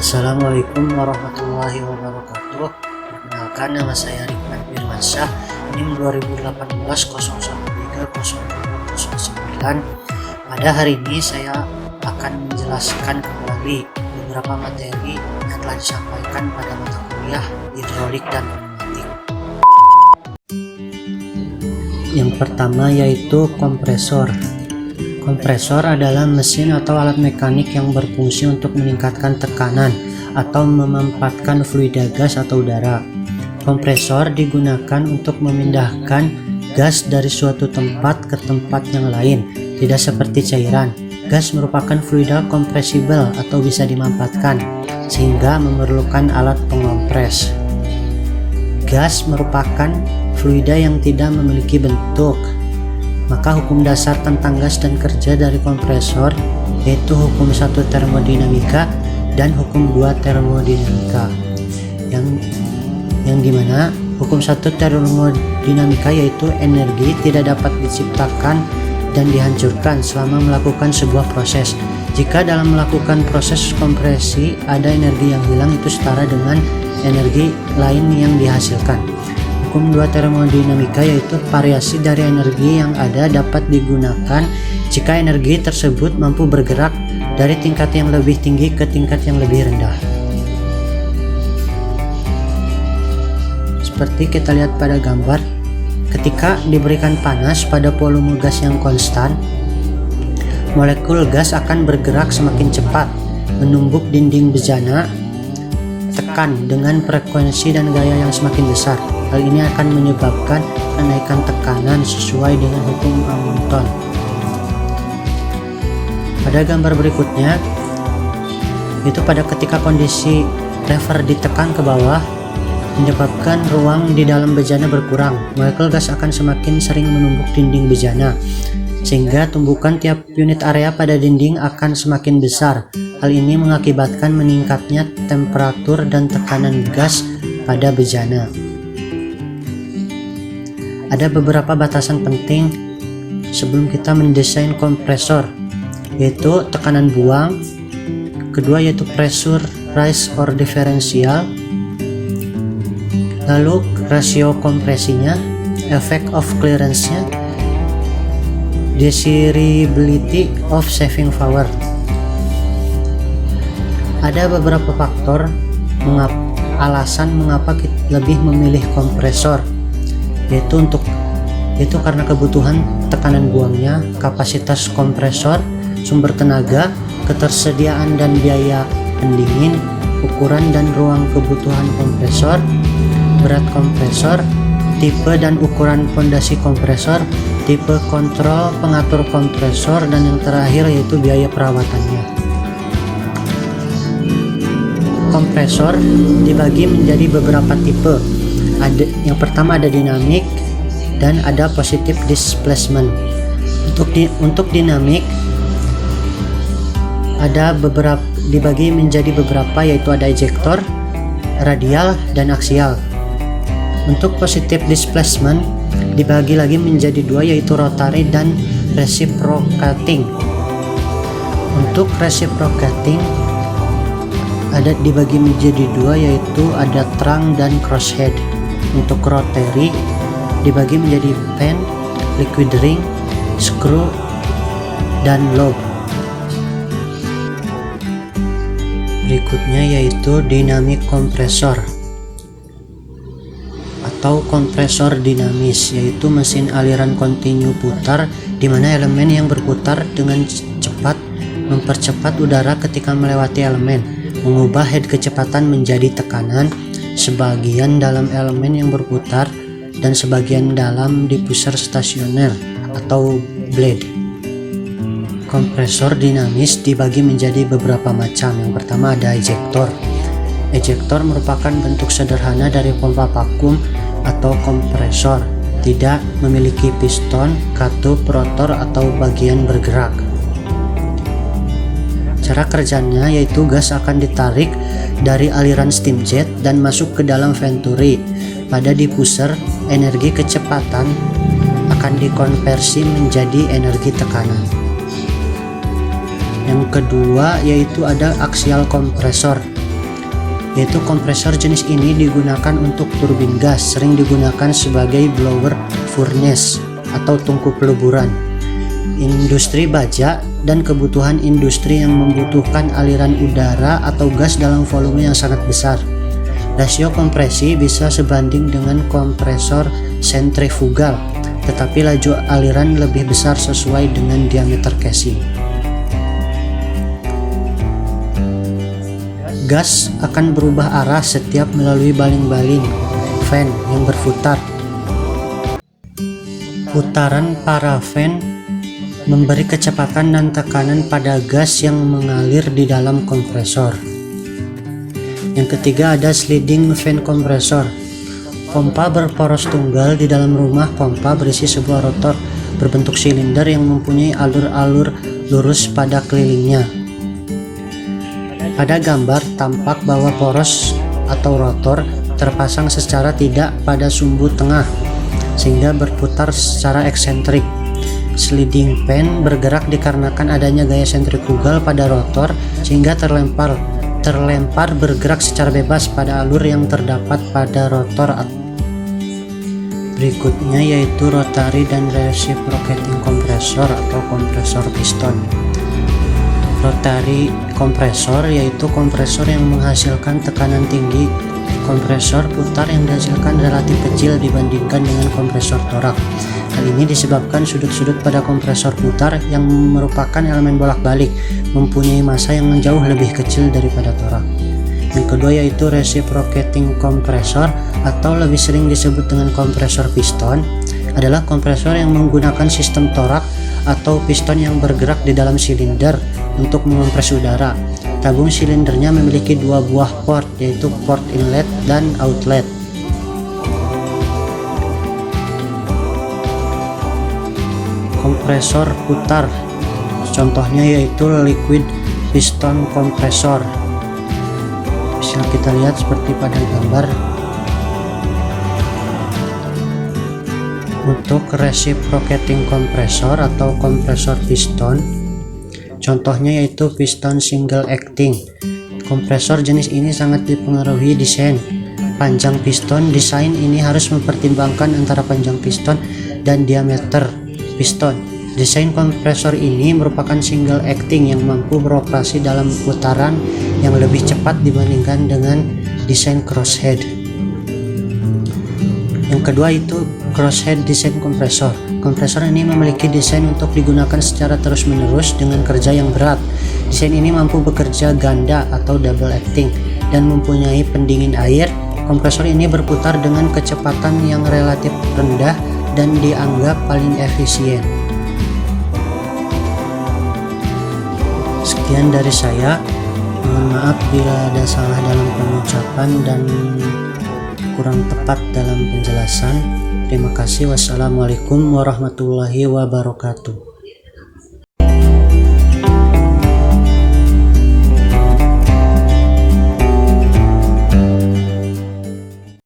Assalamualaikum warahmatullahi wabarakatuh. Perkenalkan, nama saya Rikman Firmansyah. NIM 2018-01302009. Pada hari ini saya akan menjelaskan kembali beberapa materi yang telah disampaikan pada mata kuliah hidrolik dan pneumatik. Yang pertama yaitu kompresor. Kompresor adalah mesin atau alat mekanik yang berfungsi untuk meningkatkan tekanan atau memanfaatkan fluida gas atau udara. Kompresor digunakan untuk memindahkan gas dari suatu tempat ke tempat yang lain, tidak seperti cairan. Gas merupakan fluida kompresibel atau bisa dimanfaatkan, sehingga memerlukan alat pengompres. Gas merupakan fluida yang tidak memiliki bentuk. Maka hukum dasar tentang gas dan kerja dari kompresor yaitu hukum 1 termodinamika dan hukum 2 termodinamika, yang dimana hukum 1 termodinamika yaitu energi tidak dapat diciptakan dan dihancurkan selama melakukan sebuah proses. Jika dalam melakukan proses kompresi ada energi yang hilang, itu setara dengan energi lain yang dihasilkan. Hukum 2 termodinamika yaitu variasi dari energi yang ada dapat digunakan jika energi tersebut mampu bergerak dari tingkat yang lebih tinggi ke tingkat yang lebih rendah. Seperti kita lihat pada gambar, ketika diberikan panas pada volume gas yang konstan, molekul gas akan bergerak semakin cepat, menumbuk dinding bejana, tekan dengan frekuensi dan gaya yang semakin besar. Hal ini akan menyebabkan kenaikan tekanan sesuai dengan hukum Amunton. Pada gambar berikutnya, itu pada ketika kondisi lever ditekan ke bawah, menyebabkan ruang di dalam bejana berkurang. Molekul gas akan semakin sering menumbuk dinding bejana, sehingga tumbukan tiap unit area pada dinding akan semakin besar. Hal ini mengakibatkan meningkatnya temperatur dan tekanan gas pada bejana. Ada beberapa batasan penting sebelum kita mendesain kompresor, yaitu tekanan buang, kedua yaitu pressure rise or differential, lalu rasio kompresinya, effect of clearance-nya, desirability of saving power. Ada beberapa faktor alasan mengapa kita lebih memilih kompresor, yaitu karena kebutuhan tekanan buangnya, kapasitas kompresor, sumber tenaga, ketersediaan dan biaya pendingin, ukuran dan ruang kebutuhan kompresor, berat kompresor, tipe dan ukuran fondasi kompresor, tipe kontrol pengatur kompresor, dan yang terakhir yaitu biaya perawatannya. Kompresor dibagi menjadi beberapa tipe. Yang pertama ada dinamik dan ada positive displacement. Untuk dinamik ada beberapa, dibagi menjadi beberapa, yaitu ada ejector, radial, dan aksial. Untuk positive displacement dibagi lagi menjadi dua, yaitu rotary dan reciprocating. Untuk reciprocating ada dibagi menjadi dua, yaitu ada trunk dan crosshead. Untuk rotary dibagi menjadi fan, liquid ring, screw, dan lobe. Berikutnya yaitu dinamik kompresor atau kompresor dinamis, yaitu mesin aliran kontinu putar di mana elemen yang berputar dengan cepat mempercepat udara ketika melewati elemen, mengubah head kecepatan menjadi tekanan, sebagian dalam elemen yang berputar dan sebagian dalam di pusar stasioner atau blade. Kompresor dinamis dibagi menjadi beberapa macam. Yang pertama ada ejector. Ejector merupakan bentuk sederhana dari pompa vakum atau kompresor, tidak memiliki piston, katup, rotor, atau bagian bergerak. Cara kerjanya yaitu gas akan ditarik dari aliran steam jet dan masuk ke dalam venturi. Pada diffuser, energi kecepatan akan dikonversi menjadi energi tekanan. Yang kedua yaitu ada aksial kompresor. yaitu kompresor jenis ini digunakan untuk turbin gas, sering digunakan sebagai blower furnace atau tungku peleburan, industri baja, dan kebutuhan industri yang membutuhkan aliran udara atau gas dalam volume yang sangat besar. Rasio kompresi bisa sebanding dengan kompresor sentrifugal, tetapi laju aliran lebih besar sesuai dengan diameter casing. Gas akan berubah arah setiap melalui baling-baling fan yang berputar. Putaran para fan memberi kecepatan dan tekanan pada gas yang mengalir di dalam kompresor. Yang ketiga ada sliding fan kompresor. Pompa berporos tunggal. Di dalam rumah pompa berisi sebuah rotor berbentuk silinder yang mempunyai alur-alur lurus pada kelilingnya. Pada gambar tampak bahwa poros atau rotor terpasang secara tidak pada sumbu tengah sehingga berputar secara eksentrik. Sliding fan bergerak dikarenakan adanya gaya sentrifugal pada rotor sehingga terlempar bergerak secara bebas pada alur yang terdapat pada rotor. Berikutnya yaitu rotary dan reciprocating kompresor atau kompresor piston. Rotary kompresor yaitu kompresor yang menghasilkan tekanan tinggi. Kompresor putar yang dihasilkan relatif kecil dibandingkan dengan kompresor torak. Hal ini disebabkan sudut-sudut pada kompresor putar yang merupakan elemen bolak-balik mempunyai massa yang jauh lebih kecil daripada torak. Yang kedua yaitu reciprocating kompresor atau lebih sering disebut dengan kompresor piston, adalah kompresor yang menggunakan sistem torak atau piston yang bergerak di dalam silinder untuk mengompres udara. Tabung silindernya memiliki dua buah port, yaitu port inlet dan outlet. Kompresor putar, contohnya yaitu liquid piston kompresor. Bisa kita lihat seperti pada gambar. Untuk reciprocating kompresor atau kompresor piston, contohnya yaitu piston single acting. Kompresor jenis ini sangat dipengaruhi desain. Panjang piston, desain ini harus mempertimbangkan antara panjang piston dan diameter piston. Desain kompresor ini merupakan single acting yang mampu beroperasi dalam putaran yang lebih cepat dibandingkan dengan desain crosshead. Yang kedua itu crosshead desain kompresor. Kompresor ini memiliki desain untuk digunakan secara terus-menerus dengan kerja yang berat. Desain ini mampu bekerja ganda atau double acting dan mempunyai pendingin air. Kompresor ini berputar dengan kecepatan yang relatif rendah dan dianggap paling efisien. Sekian dari saya. Mohon maaf bila ada salah dalam pengucapan dan kurang tepat dalam penjelasan. Terima kasih. Wassalamualaikum warahmatullahi wabarakatuh.